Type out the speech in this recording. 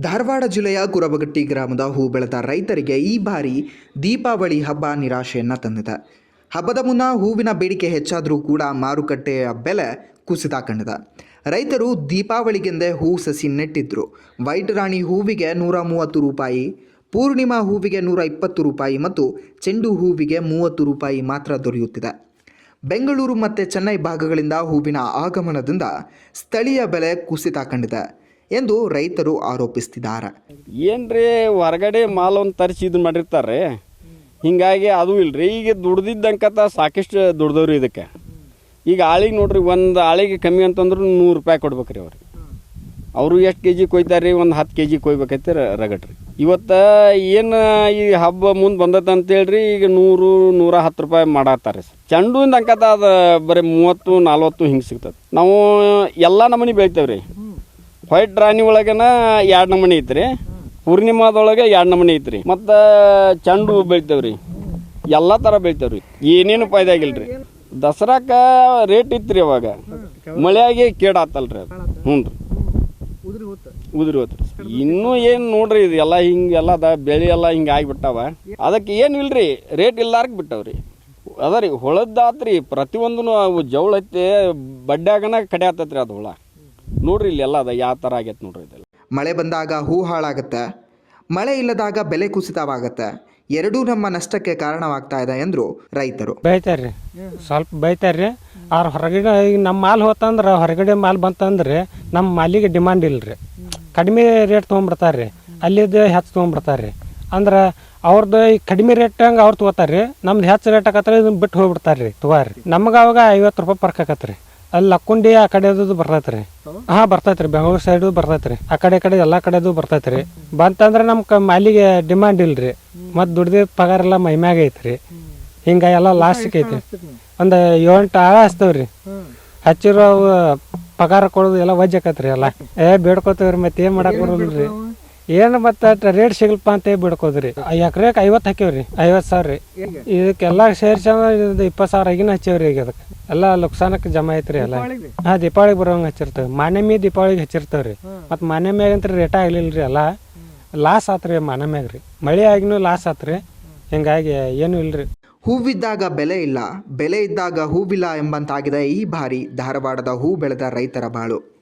ಧಾರವಾಡ ಜಿಲ್ಲೆಯ ಕುರಬಗಟ್ಟಿ ಗ್ರಾಮದ ಹೂ ಬೆಳೆದ ರೈತರಿಗೆ ಈ ಬಾರಿ ದೀಪಾವಳಿ ಹಬ್ಬ ನಿರಾಶೆಯನ್ನು ತಂದಿದೆ. ಹಬ್ಬದ ಮುನ್ನ ಹೂವಿನ ಬೇಡಿಕೆ ಹೆಚ್ಚಾದರೂ ಕೂಡ ಮಾರುಕಟ್ಟೆಯ ಬೆಲೆ ಕುಸಿತ ಕಂಡಿದೆ. ರೈತರು ದೀಪಾವಳಿಗೆಂದೇ ಹೂ ಸಸಿ ನೆಟ್ಟಿದ್ರು. ವೈಟ್ ರಾಣಿ ಹೂವಿಗೆ 130 ರೂಪಾಯಿ, ಪೂರ್ಣಿಮಾ ಹೂವಿಗೆ 120 ರೂಪಾಯಿ ಮತ್ತು ಚೆಂಡು ಹೂವಿಗೆ 30 ರೂಪಾಯಿ ಮಾತ್ರ ದೊರೆಯುತ್ತಿದೆ. ಬೆಂಗಳೂರು ಮತ್ತು ಚೆನ್ನೈ ಭಾಗಗಳಿಂದ ಹೂವಿನ ಆಗಮನದಿಂದ ಸ್ಥಳೀಯ ಬೆಲೆ ಕುಸಿತ ಕಂಡಿದೆ ಎಂದು ರೈತರು ಆರೋಪಿಸುತ್ತಿದ್ದಾರೆ. ಏನ್ರಿ ಹೊರಗಡೆ ಮಾಲ್ ಒಂದು ತರಿಸಿ ಇದು ಮಾಡಿರ್ತಾರೆ, ಹಿಂಗಾಗಿ ಅದು ಇಲ್ರಿ. ಈಗ ದುಡ್ದಿದ್ದಂಕತ ಸಾಕಷ್ಟು ದುಡ್ದವ್ರಿ ಇದಕ್ಕೆ. ಈಗ ಆಳಿಗೆ ನೋಡ್ರಿ, ಒಂದು ಆಳಿಗೆ ಕಮ್ಮಿ ಅಂತಂದ್ರೆ 100 ರೂಪಾಯಿ ಕೊಡ್ಬೇಕ್ರಿ ಅವ್ರಿಗೆ. ಅವರು ಎಷ್ಟು ಕೆ ಜಿ ಕೊಯ್ತಾರೆ ರೀ? ಒಂದು 10 ಕೆ ಜಿ ಕೊಯ್ಬೇಕೈತೆ ರಗಟ್ರಿ. ಇವತ್ತು ಏನು ಈ ಹಬ್ಬ ಮುಂದೆ ಬಂದೈತೆ ಅಂತೇಳ್ರಿ, ಈಗ 100-110 ರೂಪಾಯಿ ಮಾಡತ್ತಾರೆ. ಚೆಂಡುವಿಂದ ಅಂಕತ ಅದು ಬರೀ 30-40 ಹಿಂಗೆ ಸಿಗ್ತದೆ. ನಾವು ಎಲ್ಲ ನಮೂನಿ ಬೆಳಿತೇವೆ ರೀ. ವೈಟ್ ರಾಣಿ ಒಳಗನ 2 ನಮೂನಿ ಐತ್ರಿ, ಪೂರ್ಣಿಮಾದೊಳಗೆ 2 ನಮೂನಿ ಐತ್ರಿ, ಮತ್ತು ಚೆಂಡು ಹೂ ಬೆಳಿತೇವ್ರಿ. ಎಲ್ಲ ಥರ ಬೆಳಿತೇವ್ರಿ, ಏನೇನು ಫಾಯ್ದೆ ಆಗಿಲ್ರಿ. ದಸರಾಕ ರೇಟ್ ಇತ್ತು ಅವಾಗ, ಮಳೆಯಾಗಿ ಕೇಡಾತಲ್ರಿ ಅದು. ಹ್ಞೂ ರೀ, ಉದುರಿ ಹೋತ್ರಿ. ಇನ್ನೂ ಏನು ನೋಡ್ರಿ, ಇದು ಎಲ್ಲ ಹಿಂಗೆಲ್ಲ ಬೆಳೆ ಎಲ್ಲ ಹಿಂಗೆ ಆಗಿಬಿಟ್ಟಾವ. ಅದಕ್ಕೆ ಏನು ಇಲ್ರಿ, ರೇಟ್ ಇಲ್ಲಾರ್ಕ್ ಬಿಟ್ಟವ್ರಿ. ಅದ ರೀ ಹೊಳದ್ದಾತ್ರಿ, ಪ್ರತಿಯೊಂದೂ ಅವು ಜವಳ ಐತೆ, ಬಡ್ಡ್ಯಾಗನ ಕಡೆ ಆತೈತ್ರಿ ಅದು ಹುಳ. ನೋಡ್ರಿ ಇಲ್ಲಿ ಎಲ್ಲ ಅದ ಯಾವ ಥರ ಆಗೈತೆ ನೋಡ್ರಿ ಇದೆಲ್ಲ. ಮಳೆ ಬಂದಾಗ ಹೂ ಹಾಳಾಗತ್ತೆ, ಮಳೆ ಇಲ್ಲದಾಗ ಬೆಲೆ ಕುಸಿತವಾಗತ್ತೆ. ಎರಡೂ ನಮ್ಮ ನಷ್ಟಕ್ಕೆ ಕಾರಣವಾಗ್ತಾ ಇದೆ ಎಂದರು ರೈತರು. ಬೈತಾರ್ರಿ, ಸ್ವಲ್ಪ ಬೈತಾರ್ರಿ. ಅವ್ರು ಹೊರಗಡೆ ಈಗ ನಮ್ಮ ಮಾಲ್ ಹೋತಂದ್ರೆ, ಹೊರಗಡೆ ಮಾಲ್ ಬಂತಂದ್ರೆ ನಮ್ಮ ಮಾಲಿಗೆ ಡಿಮಾಂಡ್ ಇಲ್ಲರಿ. ಕಡಿಮೆ ರೇಟ್ ತೊಗೊಂಡ್ಬಿಡ್ತಾರೆ ರೀ, ಅಲ್ಲಿದ್ದು ಹೆಚ್ಚು ತೊಗೊಂಡ್ಬಿಡ್ತಾರೆ ರೀ. ಅಂದ್ರೆ ಅವ್ರದ್ದು ಈ ಕಡಿಮೆ ರೇಟ್ ಹಂಗೆ ಅವ್ರು ತೊಗೋತಾರೆ ರೀ, ನಮ್ದು ಹೆಚ್ಚು ರೇಟ್ ಆಕತ್ರಿ, ಇದನ್ನ ಬಿಟ್ಟು ಹೋಗ್ಬಿಡ್ತಾರೆ ರೀ ತೊಗೋರಿ. ನಮ್ಗೆ ಅವಾಗ 50 ರೂಪಾಯಿ ಪರ್ಕ್ ಆಕತ್ರಿ. ಅಲ್ಲಿ ಲಕ್ಕುಂಡಿ ಆ ಕಡೆದು ಬರ್ತೈತೆ ರೀ. ಹಾಂ ಬರ್ತೈತೆ ರೀ, ಬೆಂಗಳೂರು ಸೈಡು ಬರ್ತೈತೆ ರೀ, ಆ ಕಡೆ ಎಲ್ಲ ಕಡೆದು ಬರ್ತೈತೆ ರೀ. ಬಂತಂದ್ರೆ ನಮ್ಮ ಮಾಲಿಗೆ ಡಿಮಾಂಡ್ ಇಲ್ರಿ, ಮತ್ತು ದುಡ್ದಿದ್ದ ಪಗಾರ ಎಲ್ಲ ಮೈಮ್ಯಾಗ ಐತ್ರಿ. ಹಿಂಗೆ ಎಲ್ಲ ಲಾಸ್ಟ್ ಸಿಕ್ಕೈತಿ. ಒಂದು 7-8 ಆಳ ಹಚ್ತೇವ್ರಿ, ಹಚ್ಚಿರೋ ಪಗಾರ ಕೊಡೋದು ಎಲ್ಲ ವಜ್ಜ ಆಕತ್ರಿ. ಎಲ್ಲ ಬೇಡ್ಕೋತೇವ್ರಿ, ಮತ್ತೆ ಏನು ಮಾಡಕ್ಕೆ ಬರೋದಿಲ್ರಿ. ಏನು ಮತ್ತೆ ರೇಟ್ ಸಿಗಲ್ಪ ಅಂತ ಬೇಡ್ಕೋದ್ರಿ. ಎಕರೆಗೆ 50 ಹಾಕ್ಯವ್ರಿ, 50,000 ರೀ. ಇದಕ್ಕೆಲ್ಲ ಸೇರಿಸಿ 20,000 ಆಗಿನ ಹಚ್ಚೇವ್ರಿ. ಈಗ ಅದಕ್ಕೆ ಎಲ್ಲ ಲುಕ್ಸಾನಕ್ಕೆ ಜಮಾ ಐತ್ರಿ ಎಲ್ಲ. ಹಾಂ, ದೀಪಾವಳಿಗೆ ಬರೋಂಗೆ ಹಚ್ಚಿರ್ತೇವೆ. ಮಾನ್ಯಮಿ ದೀಪಾವಳಿಗೆ ಹಚ್ಚಿರ್ತೇವ್ರಿ. ಮತ್ತು ಮಾನ್ಯಮ್ಯಾಗ ಅಂತ ರೇಟ ಆಗ್ಲಿಲ್ರಿ, ಎಲ್ಲ ಲಾಸ್ ಆತ್ರಿ. ಮಾನ್ಯಮ್ಯಾಗ ರೀ ಮಳೆ ಆಗಿನೂ ಲಾಸ್ ಆತ್ರಿ. ಹಿಂಗಾಗಿ ಏನು ಇಲ್ರಿ. ಹೂವಿದ್ದಾಗ ಬೆಲೆ ಇಲ್ಲ, ಬೆಲೆ ಇದ್ದಾಗ ಹೂವಿಲ್ಲ ಎಂಬಂತಾಗಿದೆ ಈ ಬಾರಿ ಧಾರವಾಡದ ಹೂ ಬೆಳೆದ ರೈತರ ಬಾಳು.